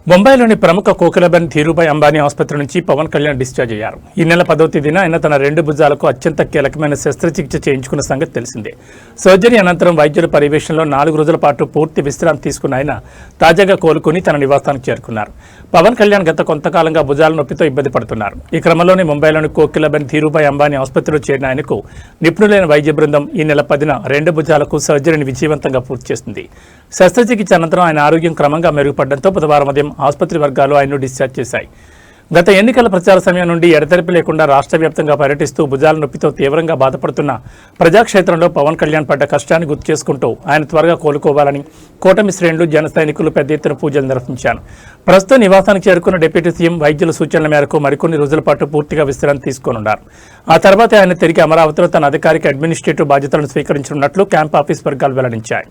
ముంబైలోని ప్రముఖ కోకిలబెన్ ధీరుభాయ్ అంబానీ ఆసుపత్రి నుంచి పవన్ కళ్యాణ్ డిశ్చార్జ్ అయ్యారు. ఈ నెల 10వ తేదీన ఆయన తన 2 భుజాలకు అత్యంత కీలకమైన శస్త్రచికిత్స చేయించుకున్న సంగతి తెలిసిందే. సర్జరీ అనంతరం వైద్యుల పర్యవేక్షణలో 4 రోజుల పాటు పూర్తి విశ్రాంతి తీసుకున్న ఆయన తాజాగా కోలుకుని తన నివాసానికి చేరుకున్నారు. పవన్ కళ్యాణ్ గత కొంతకాలంగా భుజాల నొప్పితో ఇబ్బంది పడుతున్నారు. ఈ క్రమంలోనే ముంబైలోని కోకిలబెన్ ధీరుభాయ్ అంబానీ ఆసుపత్రిలో చేరిన ఆయనకు నిపుణులైన వైద్య బృందం ఈ నెల 10న 2 భుజాలకు సర్జరీని విజయవంతంగా పూర్తి చేసింది. శస్త్రచికిత్స అనంతరం ఆయన ఆరోగ్యం క్రమంగా మెరుగుపడడంతో బుధవారం ఉదయం ఆసుపత్రి వర్గాలు ఆయన్ను డిశ్చార్జ్ చేశాయి. గత ఎన్నికల ప్రచార సమయం నుండి ఎడతెరిపి లేకుండా రాష్ట్ర వ్యాప్తంగా పర్యటిస్తూ భుజాల నొప్పితో తీవ్రంగా బాధపడుతున్న ప్రజాక్షేత్రంలో పవన్ కళ్యాణ్ పడ్డ కష్టాన్ని గుర్తు చేసుకుంటూ ఆయన త్వరగా కోలుకోవాలని కూటమి శ్రేణులు జన సైనికులు పెద్ద ఎత్తున పూజలు నిర్వహించారు. ప్రస్తుతం నివాసానికి చేరుకున్న డిప్యూటీ సీఎం వైద్యుల సూచనల మేరకు మరికొన్ని రోజుల పాటు పూర్తిగా విశ్రాంతి తీసుకోనున్నారు. ఆ తర్వాత ఆయన తిరిగి అమరావతిలో తన అధికారిక అడ్మినిస్ట్రేటివ్ బాధ్యతలను స్వీకరించనున్నట్లు క్యాంప్ ఆఫీస్ వర్గాలు వెల్లడించాయి.